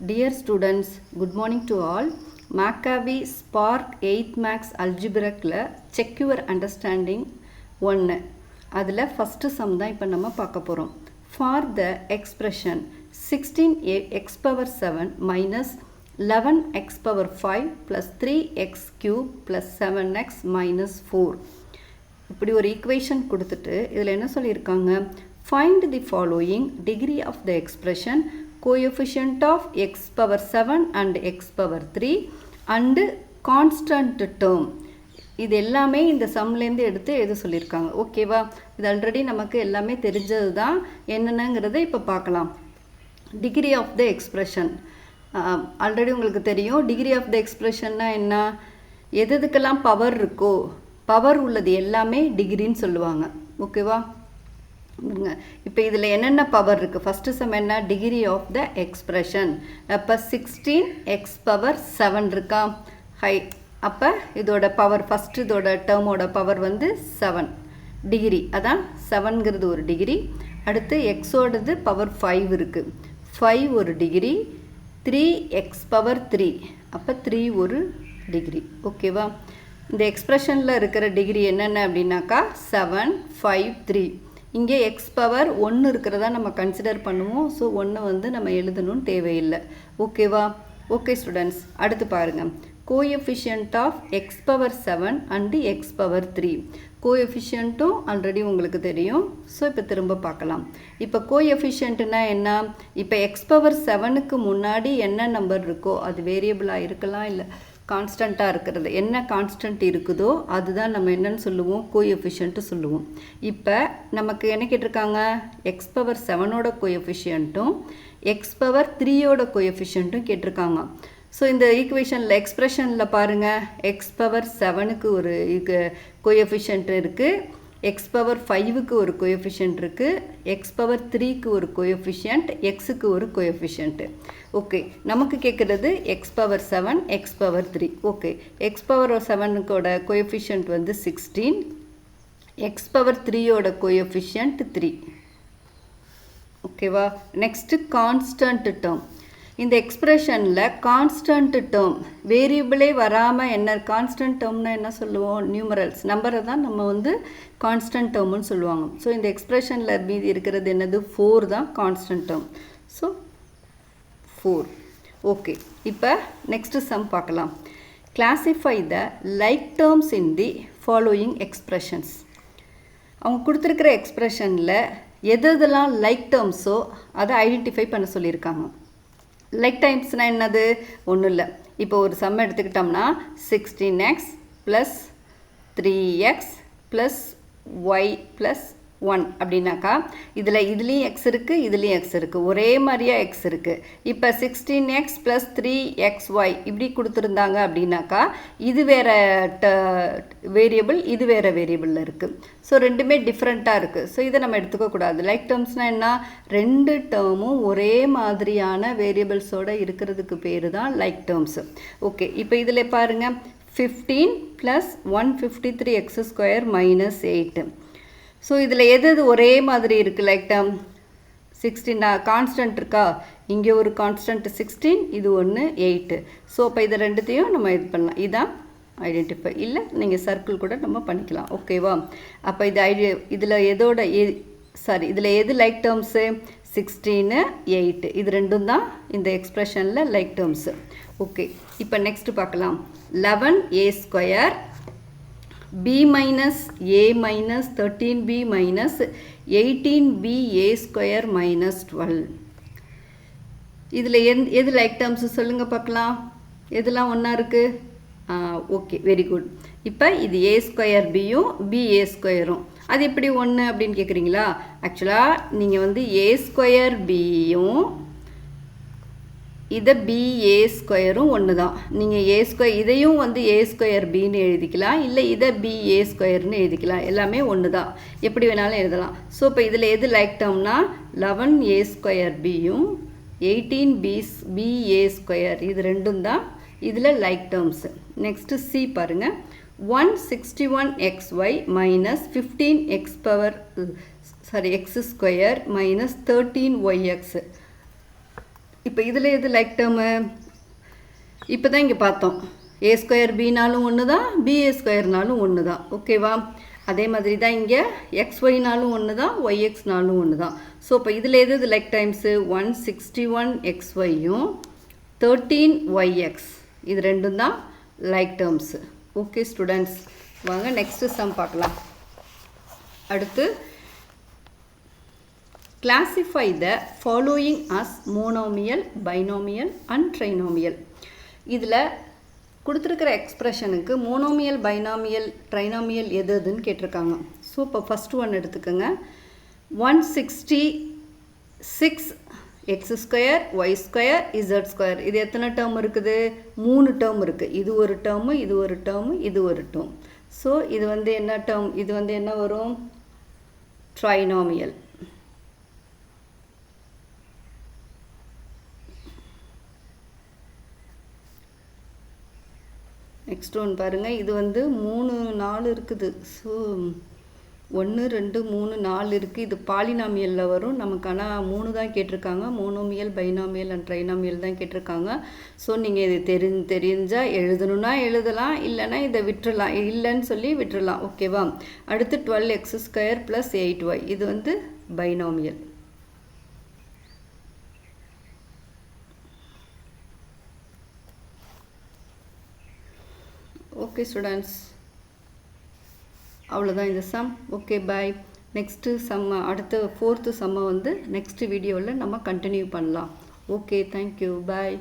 Dear students, good morning to all. Maccabi Spark 8th Max Algebraic check your understanding 1. அதில் first sum தான் இப்போ நம்ம பார்க்க போகிறோம். For the expression 16x power 7 minus 11x power 5 plus 3x cube plus 7x minus 4. இப்படி ஒரு equation கொடுத்துட்டு இதில் என்ன சொல்லியிருக்காங்க? Find the following degree of the expression coefficient of x power 7 and x power 3 and constant term. இது எல்லாமே இந்த சம்லேருந்து எடுத்து எழுத சொல்லியிருக்காங்க. ஓகேவா? இது ஆல்ரெடி நமக்கு எல்லாமே தெரிஞ்சது தான். என்னென்னங்கிறத இப்போ பார்க்கலாம். Degree of the expression already உங்களுக்கு தெரியும். டிகிரி ஆஃப் த எக்ஸ்பிரஷன்னா என்ன? எதுக்கெல்லாம் பவர் இருக்கோ பவர் உள்ளது எல்லாமே டிகிரின்னு சொல்லுவாங்க. ஓகேவா? இப்போ இதில் என்னென்ன பவர் இருக்குது? ஃபஸ்ட்டு சம் என்ன? Degree of the expression. அப்போ 16x பவர் 7 இருக்கா? ஹை. அப்போ இதோட பவர் ஃபஸ்ட்டு இதோட டேர்மோட பவர் வந்து 7 டிகிரி. அதான் 7ங்கிறது ஒரு டிகிரி. அடுத்து எக்ஸோடது பவர் 5 இருக்குது. 5 ஒரு டிகிரி. 3x power 3. அப்போ 3 ஒரு டிகிரி. ஓகேவா? இந்த எக்ஸ்பிரஷனில் இருக்கிற டிகிரி என்னென்ன அப்படின்னாக்கா 7, 5, 3. இங்கே எக்ஸ் பவர் 1 இருக்கிறதா நம்ம கன்சிடர் பண்ணுவோம். ஸோ 1 வந்து நம்ம எழுதணும்னு தேவையில்லை. ஓகேவா? ஓகே ஸ்டூடெண்ட்ஸ், அடுத்து பாருங்கள். Coefficient of x power 7 and x power 3. கோஎஃபிஷியன்ட்டும் ஆல்ரெடி உங்களுக்கு தெரியும். ஸோ இப்போ திரும்ப பார்க்கலாம். இப்போ கோஎஃபிஷியன்ட்னா என்ன? இப்போ எக்ஸ் பவர் 7க்கு முன்னாடி என்ன நம்பர் இருக்கோ அது வேரியபிளாக இருக்கலாம், இல்லை கான்ஸ்டண்ட்டாக இருக்கிறது. என்ன கான்ஸ்டன்ட் இருக்குதோ அதுதான் நம்ம என்னன்னு சொல்லுவோம்? கோஎஃபிஷியன்ட்டு சொல்லுவோம். இப்போ நமக்கு என்ன கேட்டிருக்காங்க? எக்ஸ் பவர் 7ஓட கோஎஃபிஷியன்ட்டும் எக்ஸ் பவர் 3ஓட கோஎஃபிஷியன்ட்டும் கேட்டிருக்காங்க. ஸோ இந்த ஈக்குவேஷனில் எக்ஸ்பிரஷனில் பாருங்கள், எக்ஸ் பவர் 7க்கு ஒரு கோஎஃபிஷியன்ட் இருக்குது, எக்ஸ் பவர் 5க்கு ஒரு கோஎஃபிஷியன்ட் இருக்குது, எக்ஸ் பவர் 3க்கு ஒரு கோஎஃபிஷியன்ட், எக்ஸுக்கு ஒரு கோஎஃபிஷியன்ட்டு. ஓகே, நமக்கு கேட்குறது x power 7, x power 3. Okay, x power 7க்கோட கோஎஃபிஷியன்ட் வந்து 16, எக்ஸ் பவர் 3யோட கோஎஃபிஷியன்ட் 3. ஓகேவா? Next constant term. இந்த எக்ஸ்பிரஷனில் கான்ஸ்டன்ட் டேர்ம் வேரியபிளே வராமல் என்ன கான்ஸ்டன்ட் டேர்ம்னா என்ன சொல்லுவோம்? நியூமரல்ஸ் நம்பரை தான் நம்ம வந்து கான்ஸ்டன்ட் டேர்ம்னு சொல்லுவாங்க. ஸோ இந்த எக்ஸ்பிரஷனில் மீதி இருக்கிறது என்னது? 4 தான் கான்ஸ்டன்ட் டேர்ம். ஸோ 4. ஓகே, இப்போ நெக்ஸ்ட் சம் பார்க்கலாம். Classify the like terms in the following expressions. அவங்க கொடுத்துருக்கிற எக்ஸ்பிரஷனில் எதெல்லாம் லைக் டேர்ம்ஸோ அதை ஐடென்டிஃபை பண்ண சொல்லியிருக்காங்க. லைக் டைம்ஸ்னால் என்னது? ஒன்றும் இல்லை. இப்போ ஒரு சம் எடுத்துக்கிட்டோம்னா 16x plus 3x plus y plus 1 அப்படின்னாக்கா இதுலேயும் எக்ஸ் இருக்குது, இதுலேயும் எக்ஸ் இருக்குது, ஒரே மாதிரியாக எக்ஸ் இருக்குது. இப்போ 16x ப்ளஸ் 3xy இப்படி கொடுத்துருந்தாங்க அப்படின்னாக்கா இது வேறு வேரியபிள், இது வேறு வேரியபிளில் இருக்குது. ஸோ ரெண்டுமே டிஃப்ரெண்ட்டாக இருக்குது. ஸோ இதை நம்ம எடுத்துக்கக்கூடாது. லைக் டேர்ம்ஸ்னால் என்ன? ரெண்டு டேர்மும் ஒரே மாதிரியான வேரியபிள்ஸோடு இருக்கிறதுக்கு பேர் தான் லைக் டேர்ம்ஸு. ஓகே, இப்போ இதில் பாருங்கள், 15 ப்ளஸ் 153x² மைனஸ் 8. ஸோ இதில் எது ஒரே மாதிரி இருக்குது? லைக் டேர்ம் 16 கான்ஸ்டன்ட் இருக்கா? இங்கே ஒரு கான்ஸ்டன்ட் 16, இது ஒன்று 8. ஸோ இப்போ இதை ரெண்டுத்தையும் நம்ம இது பண்ணலாம். இதான் ஐடென்டிஃபை. இல்லை நீங்கள் சர்க்கிள் கூட நம்ம பண்ணிக்கலாம். ஓகேவா? அப்போ இது இதில் எதோட இதில் எது லைக் டேர்ம்ஸு? 16, 8 இது ரெண்டும் தான் இந்த எக்ஸ்பிரஷனில் லைக் டேர்ம்ஸு. ஓகே, இப்போ நெக்ஸ்ட்டு பார்க்கலாம். 11a² b minus a minus 13b minus 18ba² minus 12. இதில் எது லைக் டேர்ம்ஸ் சொல்லுங்கள் பார்க்கலாம். எதெல்லாம் ஒன்றா இருக்குது? Okay, very good. இப்போ இது a² bயும் ba²ம் அது எப்படி ஒன்று அப்படின்னு கேட்குறீங்களா? ஆக்சுவலாக நீங்கள் வந்து a² bயும் இதை ba² ஒன்று தான். நீங்கள் இதையும் வந்து a² bன்னு எழுதிக்கலாம், இல்லை இதை ba²ன்னு எழுதிக்கலாம். எல்லாமே ஒன்று தான், எப்படி வேணாலும் எழுதலாம். ஸோ இப்போ இதில் எது லைக் டேர்ம்னா 11a² bயும் 18ba² இது ரெண்டும் தான் இதில் லைக் டேர்ம்ஸு. நெக்ஸ்ட்டு சி பாருங்கள். 161xy minus 15x² minus 13yx. இப்போ இதில் எது லைக் டேர்மு? இப்போ தான் இங்கே பார்த்தோம் ஏ ஸ்கொயர் பினாலும் ஒன்று தான், பிஏ ஸ்கொயர்னாலும் ஒன்று தான். ஓகேவா? அதே மாதிரி தான் இங்கே எக்ஸ்ஒய்னாலும் ஒன்று தான், ஒய்எக்ஸ்னாலும் ஒன்று தான். ஸோ இப்போ இதில் எது லைக் டைம்ஸு? 161 எக்ஸ்ஒய்யும் 13 ஒய்எக்ஸ், இது ரெண்டும் தான் லைக் டேர்ம்ஸு. ஓகே ஸ்டூடெண்ட்ஸ், வாங்க நெக்ஸ்ட்டு சம் பார்க்கலாம். அடுத்து classify the following as monomial, binomial and trinomial. இதில் கொடுத்துருக்கிற எக்ஸ்பிரஷனுக்கு மோனோமியல், பைனாமியல், ட்ரைனாமியல் எது எதுன்னு கேட்டிருக்காங்க. ஸோ இப்போ ஃபஸ்ட்டு ஒன் எடுத்துக்கோங்க. 166 x square y square z square, இது எத்தனை டேர்ம் இருக்குது? 3 டேர்ம் இருக்குது. இது ஒரு டேர்மு, இது ஒரு டேர்மு, இது ஒரு டேர்ம். ஸோ இது வந்து என்ன டேர்ம்? இது வந்து என்ன வரும்? ட்ரைனாமியல். நெக்ஸ்ட் ஒன் பாருங்கள், இது வந்து 3 4 இருக்குது. ஸோ 1 2 3 4 இருக்குது. இது பாலினாமியலில் வரும். நமக்கு ஆனால் 3 தான் கேட்டிருக்காங்க. மோனோமியல், பைனாமியல் அண்ட் ட்ரைனாமியல் தான் கேட்டிருக்காங்க. ஸோ நீங்கள் இது தெரிஞ்சால் எழுதணுன்னா எழுதலாம், இல்லைன்னா இதை விட்டுறலாம், இல்லைன்னு சொல்லி விட்டுறலாம். ஓகேவா? அடுத்து 12 எக்ஸ் ஸ்கொயர் ப்ளஸ் 8y, இது வந்து பைனாமியல். ஓகே ஸ்டூடெண்ட்ஸ், அவ்வளோதான் இந்த சம். Okay bye. நெக்ஸ்ட்டு சம்ம, அடுத்த 4th சம்மை வந்து நெக்ஸ்ட் வீடியோவில் நம்ம கண்டினியூ பண்ணலாம். ஓகே, தேங்க்யூ, பாய்.